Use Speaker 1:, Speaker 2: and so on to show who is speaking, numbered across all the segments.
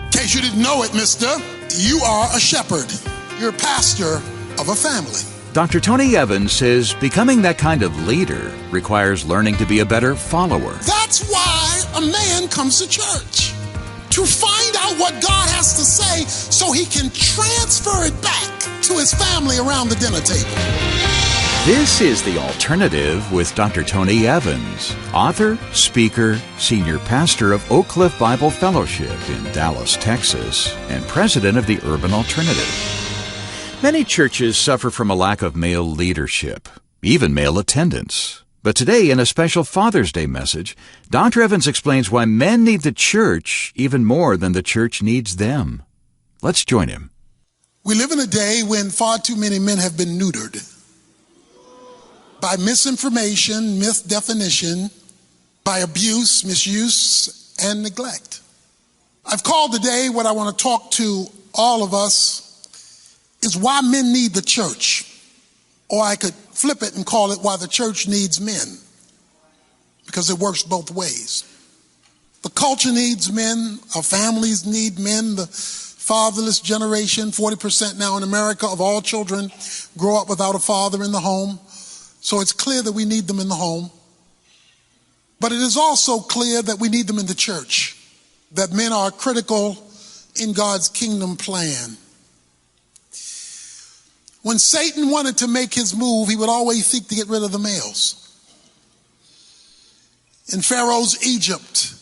Speaker 1: In case you didn't know it, mister, you are a shepherd. You're a pastor of a family.
Speaker 2: Dr. Tony Evans says becoming that kind of leader requires learning to be a better follower.
Speaker 1: That's why a man comes to church, to find out what God has to say so he can transfer it back to his family around the dinner table.
Speaker 2: This is The Alternative with Dr. Tony Evans, author, speaker, senior pastor of Oak Cliff Bible Fellowship in Dallas, Texas, and president of the Urban Alternative. Many churches suffer from a lack of male leadership, even male attendance. But today, in a special Father's Day message, Dr. Evans explains why men need the church even more than the church needs them. Let's join him.
Speaker 1: We live in a day when far too many men have been neutered by misinformation, misdefinition, by abuse, misuse, and neglect. I've called today what I want to talk to all of us is why men need the church. Or I could flip it and call it why the church needs men, because it works both ways. The culture needs men, our families need men, the fatherless generation, 40% now in America of all children grow up without a father in the home. So it's clear that we need them in the home. But it is also clear that we need them in the church, that men are critical in God's kingdom plan. When Satan wanted to make his move, he would always seek to get rid of the males. In Pharaoh's Egypt,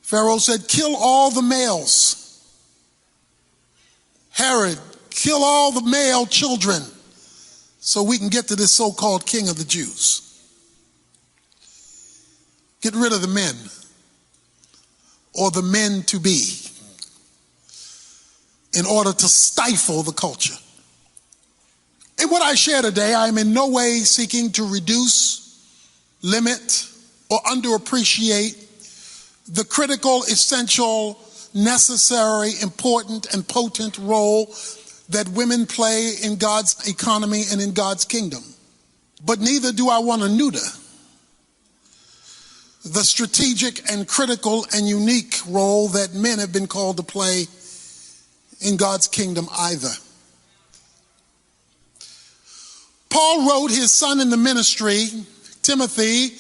Speaker 1: Pharaoh said, kill all the males. Herod, kill all the male children so we can get to this so-called king of the Jews. Get rid of the men, or the men to be, in order to stifle the culture. In what I share today, I am in no way seeking to reduce, limit, or underappreciate the critical, essential, necessary, important, and potent role that women play in God's economy and in God's kingdom. But neither do I want to neuter the strategic and critical and unique role that men have been called to play in God's kingdom either. Paul wrote his son in the ministry, Timothy,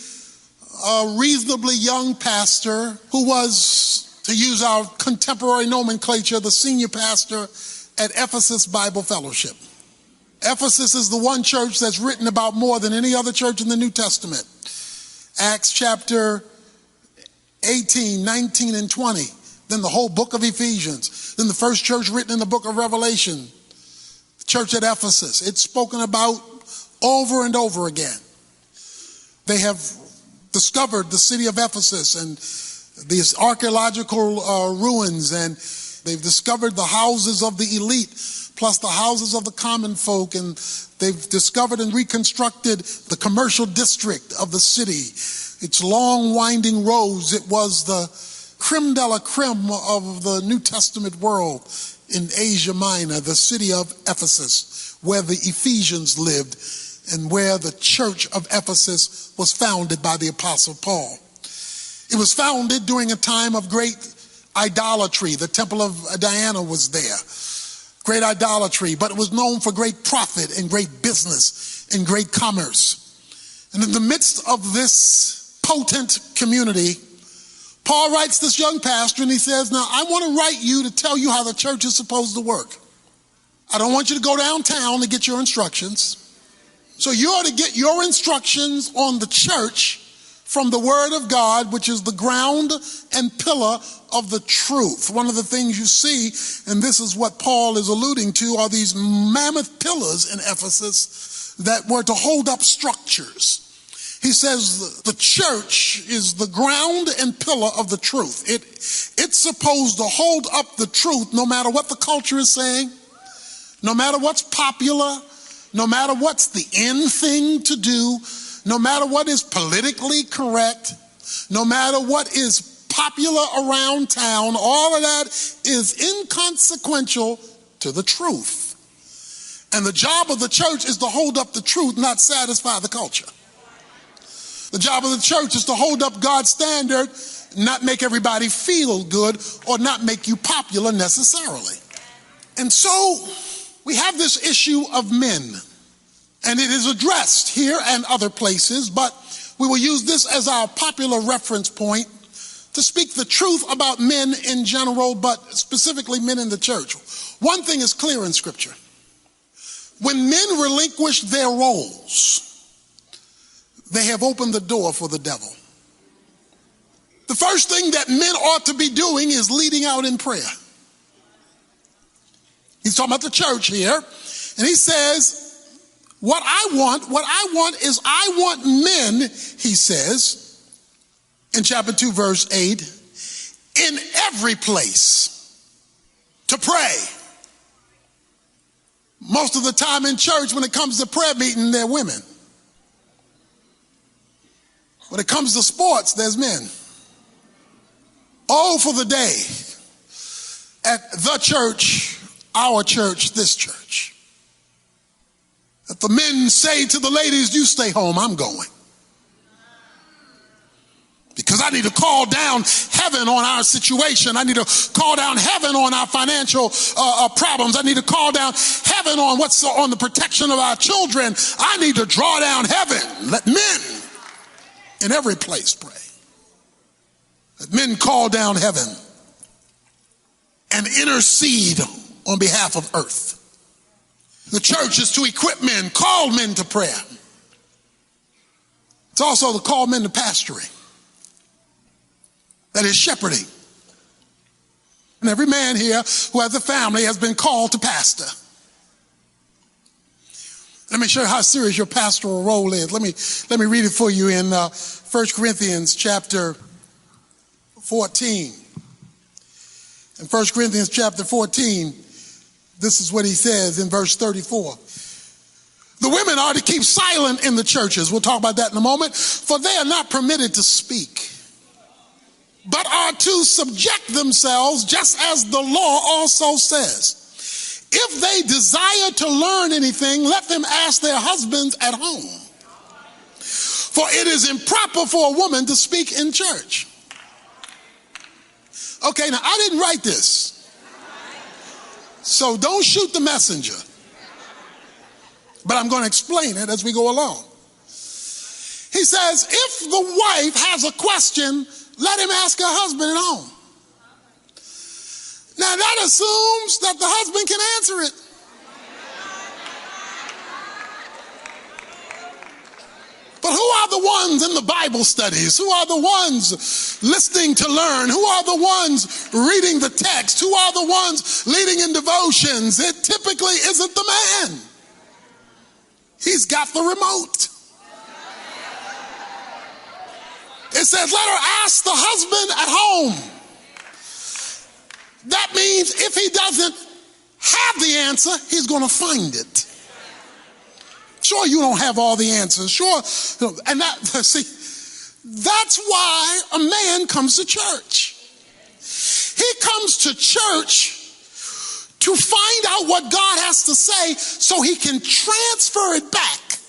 Speaker 1: a reasonably young pastor who was, to use our contemporary nomenclature, the senior pastor at Ephesus Bible Fellowship. Ephesus is the one church that's written about more than any other church in the New Testament. Acts chapter 18, 19, and 20. Then the whole book of Ephesians. Then the first church written in the book of Revelation. The church at Ephesus. It's spoken about over and over again. They have discovered the city of Ephesus and these archaeological ruins, and they've discovered the houses of the elite plus the houses of the common folk, and they've discovered and reconstructed the commercial district of the city. Its long winding roads. It was the creme de la creme of the New Testament world in Asia Minor, the city of Ephesus, where the Ephesians lived and where the church of Ephesus was founded by the Apostle Paul. It was founded during a time of great idolatry. The temple of Diana was there. Great idolatry, but it was known for great profit and great business and great commerce. And in the midst of this potent community, Paul writes this young pastor and he says, now I want to write you to tell you how the church is supposed to work. I don't want you to go downtown to get your instructions. So you ought to get your instructions on the church from the Word of God, which is the ground and pillar of the truth. One of the things you see, and this is what Paul is alluding to, are these mammoth pillars in Ephesus that were to hold up structures. He says the church is the ground and pillar of the truth. It's supposed to hold up the truth no matter what the culture is saying, no matter what's popular, no matter what's the in thing to do, no matter what is politically correct, no matter what is popular around town, all of that is inconsequential to the truth. And the job of the church is to hold up the truth, not satisfy the culture. The job of the church is to hold up God's standard, not make everybody feel good or not make you popular necessarily. And so we have this issue of men, and it is addressed here and other places, but we will use this as our popular reference point to speak the truth about men in general, but specifically men in the church. One thing is clear in Scripture. When men relinquish their roles, they have opened the door for the devil. The first thing that men ought to be doing is leading out in prayer. He's talking about the church here, and he says, what I want is I want men, he says, in chapter 2, verse 8, in every place to pray. Most of the time in church, when it comes to prayer meeting, they're women. When it comes to sports, there's men. Oh, for the day at the church, our church, this church, that the men say to the ladies, you stay home, I'm going. Because I need to call down heaven on our situation. I need to call down heaven on our financial problems. I need to call down heaven on what's on the protection of our children. I need to draw down heaven. Let men in every place pray. Let men call down heaven and intercede on behalf of earth. The church is to equip men, call men to prayer. It's also to call men to pastoring. That is shepherding. And every man here who has a family has been called to pastor. Let me show you how serious your pastoral role is. Let me read it for you in 1 Corinthians chapter 14. In 1 Corinthians chapter 14, this is what he says in verse 34. The women are to keep silent in the churches. We'll talk about that in a moment. For they are not permitted to speak, but are to subject themselves, just as the law also says. If they desire to learn anything, let them ask their husbands at home. For it is improper for a woman to speak in church. Okay, now I didn't write this, so don't shoot the messenger. But I'm going to explain it as we go along. He says, if the wife has a question, let him ask her husband at home. Now that assumes that the husband can answer it. But who are the ones in the Bible studies? Who are the ones listening to learn? Who are the ones reading the text? Who are the ones leading in devotions? It typically isn't the man. He's got the remote. It says, let her ask the husband at home. That means if he doesn't have the answer, he's going to find it. Sure, you don't have all the answers. Sure. And that's why a man comes to church. He comes to church to find out what God has to say so he can transfer it back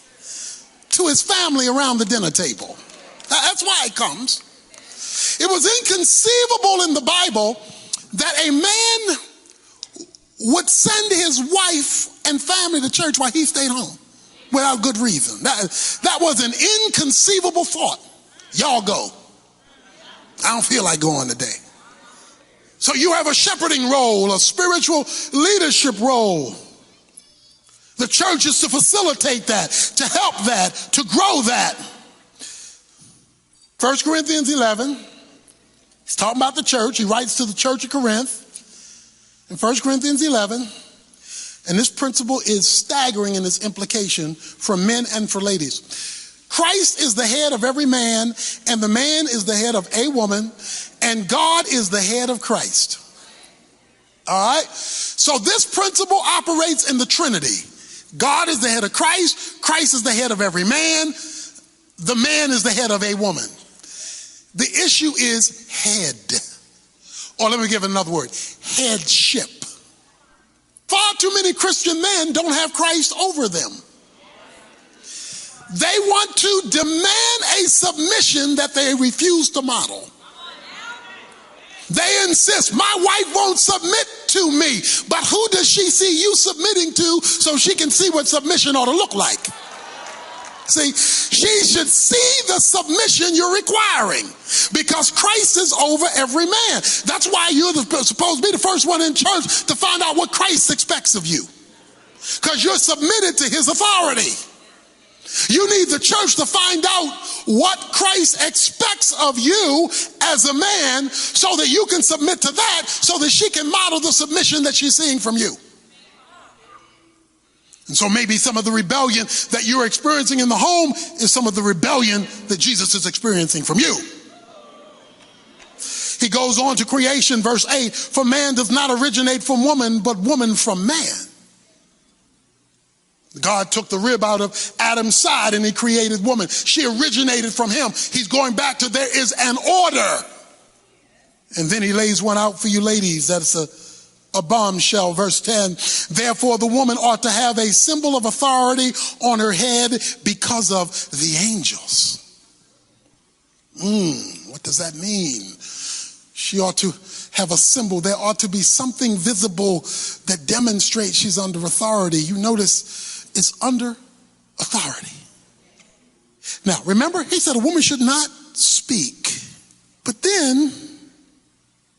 Speaker 1: to his family around the dinner table. That's why it comes. It was inconceivable in the Bible that a man would send his wife and family to church while he stayed home without good reason. That was an inconceivable thought. Y'all go. I don't feel like going today. So you have a shepherding role, a spiritual leadership role. The church is to facilitate that, to help that, to grow that. 1 Corinthians 11, he's talking about the church. He writes to the church of Corinth in 1 Corinthians 11. And this principle is staggering in its implication for men and for ladies. Christ is the head of every man, and the man is the head of a woman, and God is the head of Christ. All right? So this principle operates in the Trinity. God is the head of Christ. Christ is the head of every man. The man is the head of a woman. The issue is head. Or let me give it another word, headship. Far too many Christian men don't have Christ over them. They want to demand a submission that they refuse to model. They insist, my wife won't submit to me. But who does she see you submitting to so she can see what submission ought to look like? See, she should see the submission you're requiring, because Christ is over every man. That's why you're supposed to be the first one in church to find out what Christ expects of you, because you're submitted to his authority. You need the church to find out what Christ expects of you as a man so that you can submit to that, so that she can model the submission that she's seeing from you. And so maybe some of the rebellion that you're experiencing in the home is some of the rebellion that Jesus is experiencing from you. He goes on to creation, verse 8, for man does not originate from woman, but woman from man. God took the rib out of Adam's side and he created woman. She originated from him. He's going back to there is an order. And then he lays one out for you ladies. That's a bombshell. Verse 10, therefore the woman ought to have a symbol of authority on her head because of the angels. What does that mean? She ought to have a symbol. There ought to be something visible that demonstrates she's under authority. You notice it's under authority. Now, remember, he said a woman should not speak. But then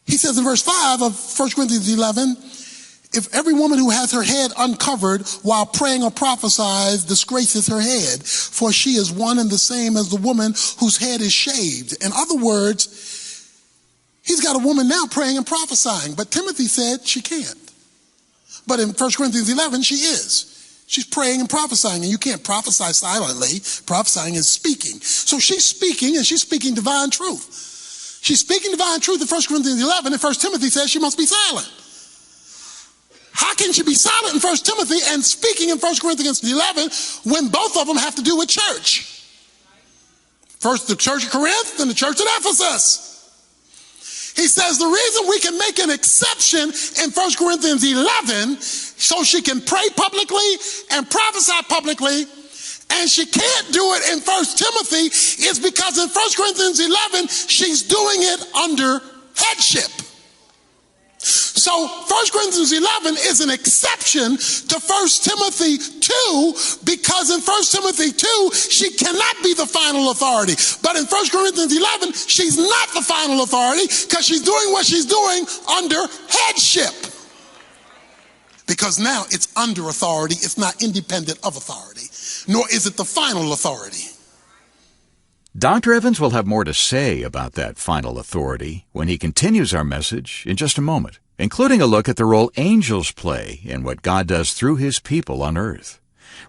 Speaker 1: he says in verse 5 of 1 Corinthians 11, if every woman who has her head uncovered while praying or prophesies disgraces her head, for she is one and the same as the woman whose head is shaved. In other words, he's got a woman now praying and prophesying, but Timothy said she can't. But in 1 Corinthians 11, she is. She's praying and prophesying, and you can't prophesy silently. Prophesying is speaking. So she's speaking, and she's speaking divine truth. She's speaking divine truth in 1 Corinthians 11, and 1 Timothy says she must be silent. How can she be silent in 1 Timothy and speaking in 1 Corinthians 11 when both of them have to do with church? First the church of Corinth and the church at Ephesus. He says the reason we can make an exception in 1 Corinthians 11 so she can pray publicly and prophesy publicly, and she can't do it in 1 Timothy is because in 1 Corinthians 11 she's doing it under headship. So 1 Corinthians 11 is an exception to 1 Timothy 2 because in 1 Timothy 2 she cannot be the final authority. But in 1 Corinthians 11 she's not the final authority because she's doing what she's doing under headship. Because now it's under authority, it's not independent of authority, nor is it the final authority.
Speaker 2: Dr. Evans will have more to say about that final authority when he continues our message in just a moment, including a look at the role angels play in what God does through his people on earth.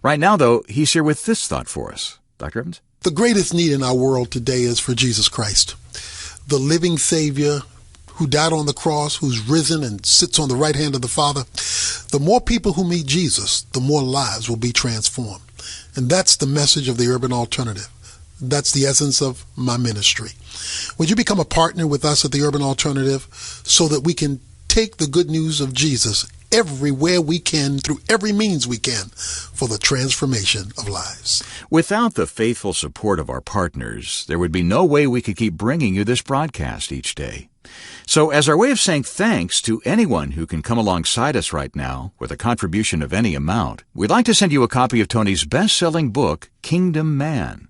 Speaker 2: Right now, though, he's here with this thought for us. Dr. Evans?
Speaker 1: The greatest need in our world today is for Jesus Christ, the living Savior who died on the cross, who's risen and sits on the right hand of the Father. The more people who meet Jesus, the more lives will be transformed. And that's the message of the Urban Alternative. That's the essence of my ministry. Would you become a partner with us at the Urban Alternative so that we can take the good news of Jesus everywhere we can, through every means we can, for the transformation of lives?
Speaker 2: Without the faithful support of our partners, there would be no way we could keep bringing you this broadcast each day. So as our way of saying thanks to anyone who can come alongside us right now with a contribution of any amount, we'd like to send you a copy of Tony's best-selling book, Kingdom Man.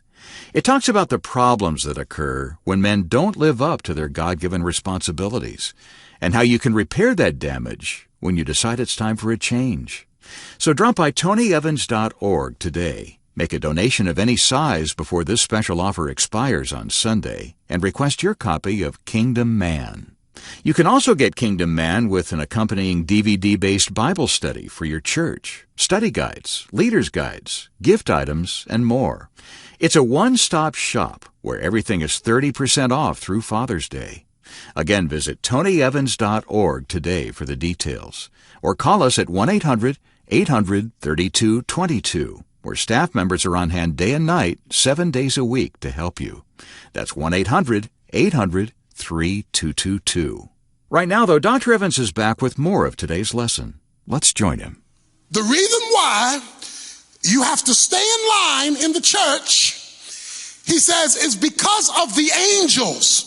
Speaker 2: It talks about the problems that occur when men don't live up to their God-given responsibilities, and how you can repair that damage when you decide it's time for a change. So drop by TonyEvans.org today. Make a donation of any size before this special offer expires on Sunday, and request your copy of Kingdom Man. You can also get Kingdom Man with an accompanying DVD-based Bible study for your church, study guides, leaders' guides, gift items, and more. It's a one-stop shop where everything is 30% off through Father's Day. Again, visit TonyEvans.org today for the details, or call us at 1-800-800-3222, where staff members are on hand day and night, 7 days a week to help you. That's 1-800-800-3222. Right now, though, Dr. Evans is back with more of today's lesson. Let's join him.
Speaker 1: The reason why you have to stay in line in the church, he says, is because of the angels.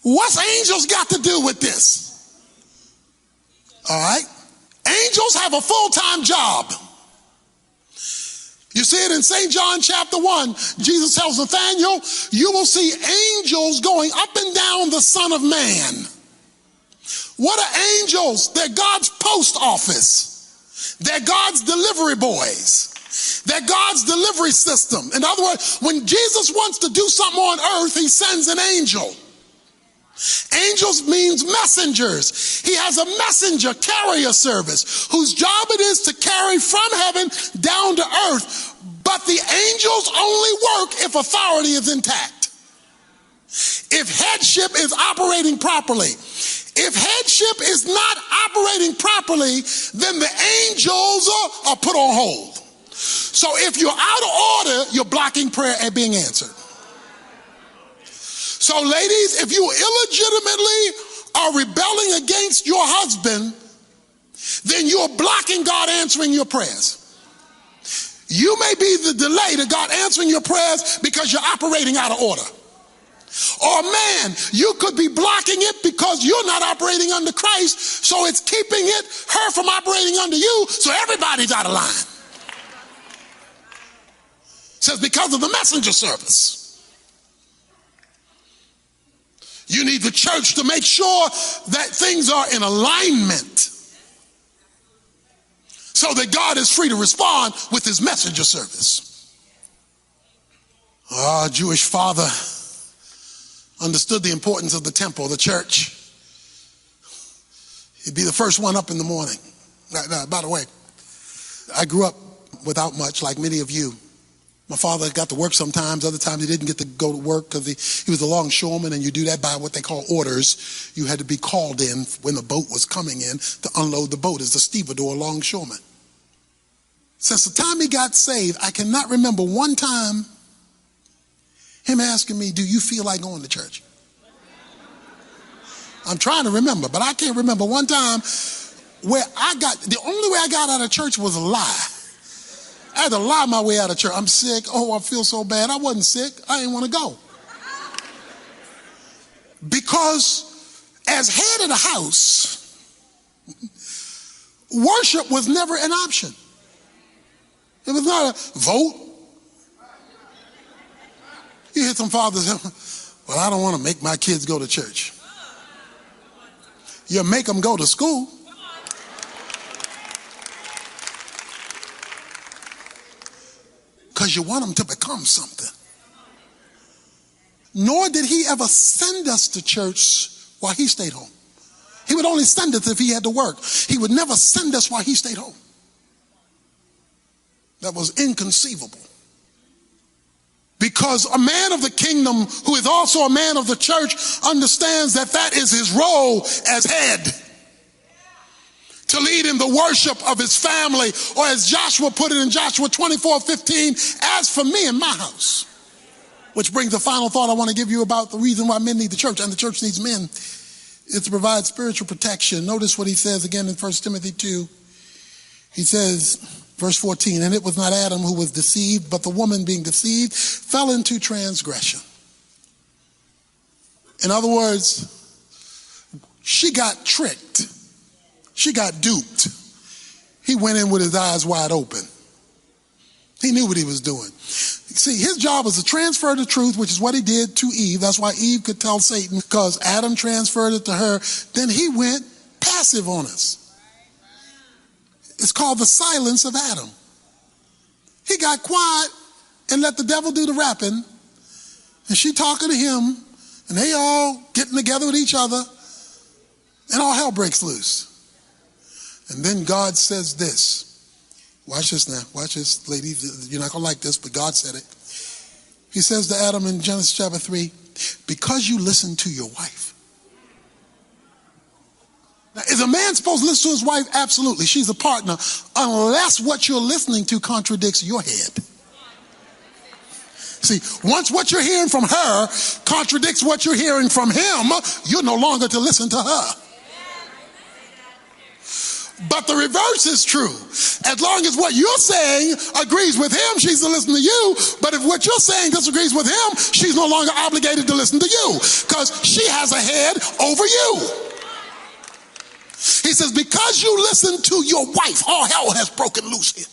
Speaker 1: What's angels got to do with this? All right. Angels have a full-time job. You see it in St. John chapter 1. Jesus tells Nathanael, you will see angels going up and down the Son of Man. What are angels? They're God's post office. They're God's delivery boys. They're God's delivery system. In other words, when Jesus wants to do something on earth, he sends an angel. Angels means messengers. He has a messenger carrier service whose job it is to carry from heaven down to earth. But the angels only work if authority is intact. If headship is operating properly. If headship is not operating properly, then the angels are put on hold. So if you're out of order, you're blocking prayer and being answered. So ladies, if you illegitimately are rebelling against your husband, then you're blocking God answering your prayers. You may be the delay to God answering your prayers because you're operating out of order. Or man, you could be blocking it because you're not operating under Christ, so it's keeping her from operating under you, so everybody's out of line. It says because of the messenger service. You need the church to make sure that things are in alignment so that God is free to respond with his messenger service. Our Jewish father understood the importance of the temple, the church. He'd be the first one up in the morning. By the way, I grew up without much, like many of you. My father got to work sometimes. Other times he didn't get to go to work because he was a longshoreman, and you do that by what they call orders. You had to be called in when the boat was coming in to unload the boat as the stevedore longshoreman. Since the time he got saved, I cannot remember one time him asking me, do you feel like going to church? I'm trying to remember, but I can't remember one time where the only way I got out of church was a lie. I had to lie my way out of church. I'm sick. Oh, I feel so bad. I wasn't sick. I didn't want to go. Because as head of the house, worship was never an option. It was not a vote. You hear some fathers say, well, I don't want to make my kids go to church. You make them go to school. Because you want them to become something. Nor did he ever send us to church while he stayed home. He would only send us if he had to work. He would never send us while he stayed home. That was inconceivable. Because a man of the kingdom who is also a man of the church understands that that is his role as head. To lead in the worship of his family, or as Joshua put it in Joshua 24:15, as for me and my house. Which brings the final thought I want to give you about the reason why men need the church, and the church needs men, is to provide spiritual protection. Notice what he says again in 1 Timothy 2. He says, verse 14, and it was not Adam who was deceived, but the woman being deceived fell into transgression. In other words, she got tricked. She got duped. He went in with his eyes wide open. He knew what he was doing. See, his job was to transfer the truth, which is what he did to Eve. That's why Eve could tell Satan, because Adam transferred it to her. Then he went passive on us. It's called the silence of Adam. He got quiet and let the devil do the rapping. And she talking to him, and they all getting together with each other, and all hell breaks loose. And then God says this. Watch this now. Watch this, ladies. You're not going to like this, but God said it. He says to Adam in Genesis chapter 3, because you listen to your wife. Now, is a man supposed to listen to his wife? Absolutely. She's a partner, unless what you're listening to contradicts your head. See, once what you're hearing from her contradicts what you're hearing from him, you're no longer to listen to her. But the reverse is true. As long as what you're saying agrees with him, she's to listen to you. But if what you're saying disagrees with him, she's no longer obligated to listen to you because she has a head over you. He says, because you listen to your wife, all hell has broken loose here.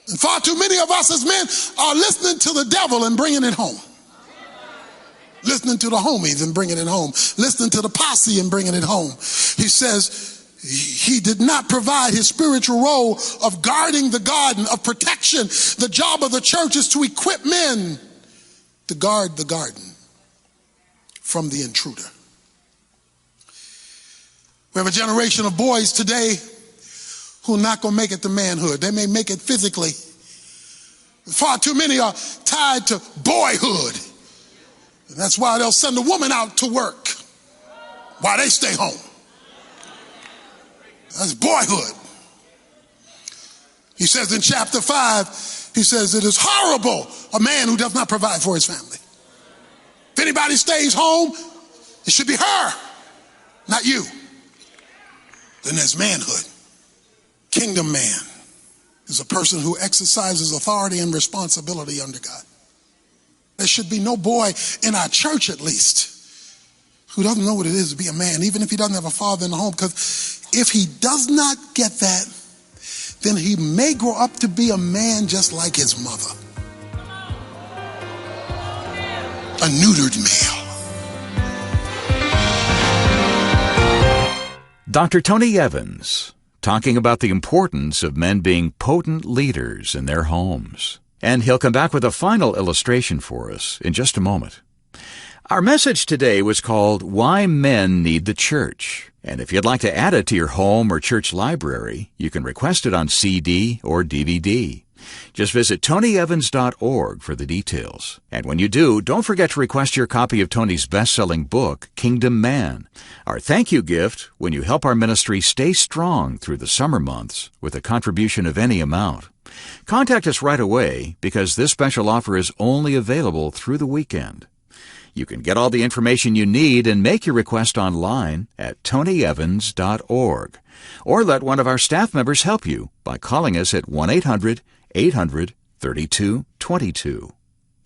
Speaker 1: And far too many of us as men are listening to the devil and bringing it home. Listening to the homies and bringing it home. Listening to the posse and bringing it home. He says he did not provide his spiritual role of guarding the garden, of protection. The job of the church is to equip men to guard the garden from the intruder. We have a generation of boys today who are not going to make it to manhood. They may make it physically. Far too many are tied to boyhood. And that's why they'll send a woman out to work while they stay home. That's boyhood. He says in chapter 5, he says, it is horrible a man who does not provide for his family. If anybody stays home, it should be her, not you. Then there's manhood. Kingdom man is a person who exercises authority and responsibility under God. There should be no boy in our church, at least, who doesn't know what it is to be a man, even if he doesn't have a father in the home. Because if he does not get that, then he may grow up to be a man just like his mother. A neutered male.
Speaker 2: Dr. Tony Evans, talking about the importance of men being potent leaders in their homes. And he'll come back with a final illustration for us in just a moment. Our message today was called Why Men Need the Church. And if you'd like to add it to your home or church library, you can request it on CD or DVD. Just visit tonyevans.org for the details. And when you do, don't forget to request your copy of Tony's best-selling book, Kingdom Man, our thank you gift when you help our ministry stay strong through the summer months with a contribution of any amount. Contact us right away because this special offer is only available through the weekend. You can get all the information you need and make your request online at tonyevans.org. Or let one of our staff members help you by calling us at 1-800-800-3222.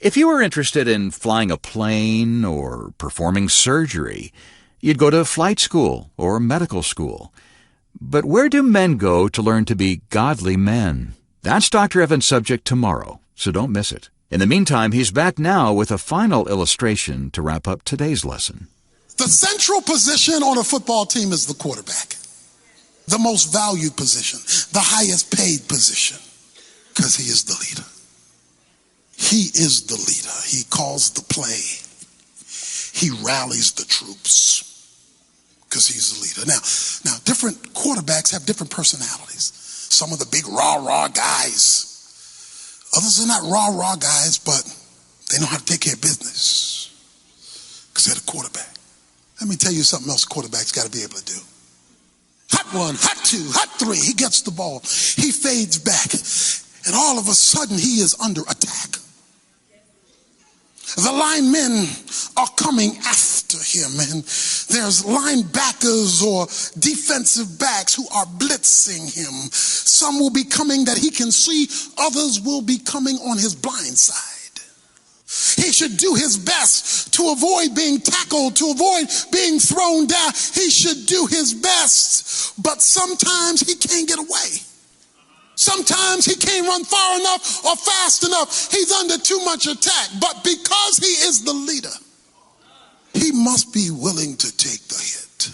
Speaker 2: If you were interested in flying a plane or performing surgery, you'd go to flight school or medical school. But where do men go to learn to be godly men? That's Dr. Evans' subject tomorrow, so don't miss it. In the meantime, he's back now with a final illustration to wrap up today's lesson.
Speaker 1: The central position on a football team is the quarterback. The most valued position, the highest paid position, because he is the leader. He is the leader. He calls the play. He rallies the troops because he's the leader. Now, different quarterbacks have different personalities. Some of the big rah-rah guys. Others are not rah-rah guys, but they know how to take care of business because they're the quarterback. Let me tell you something else quarterback's got to be able to do. Hot one, hot two, hot three. He gets the ball. He fades back. And all of a sudden, he is under attack. The linemen are coming after him, and there's linebackers or defensive backs who are blitzing him. Some will be coming that he can see, others will be coming on his blind side. He should do his best to avoid being tackled, to avoid being thrown down. He should do his best, but sometimes he can't get away. Sometimes he can't run far enough or fast enough. He's under too much attack. But because he is the leader, he must be willing to take the hit.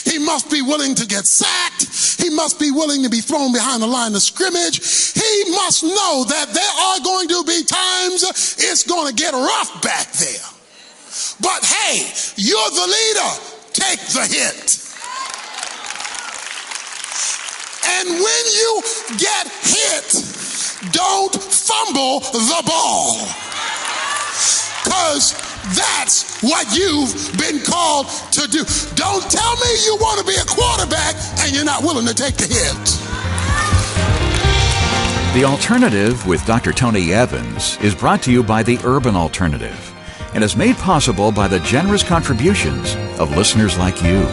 Speaker 1: He must be willing to get sacked. He must be willing to be thrown behind the line of scrimmage. He must know that there are going to be times it's going to get rough back there. But hey, you're the leader. Take the hit. And when you get hit, don't fumble the ball. Because that's what you've been called to do. Don't tell me you want to be a quarterback and you're not willing to take the hit.
Speaker 2: The Alternative with Dr. Tony Evans is brought to you by the Urban Alternative and is made possible by the generous contributions of listeners like you.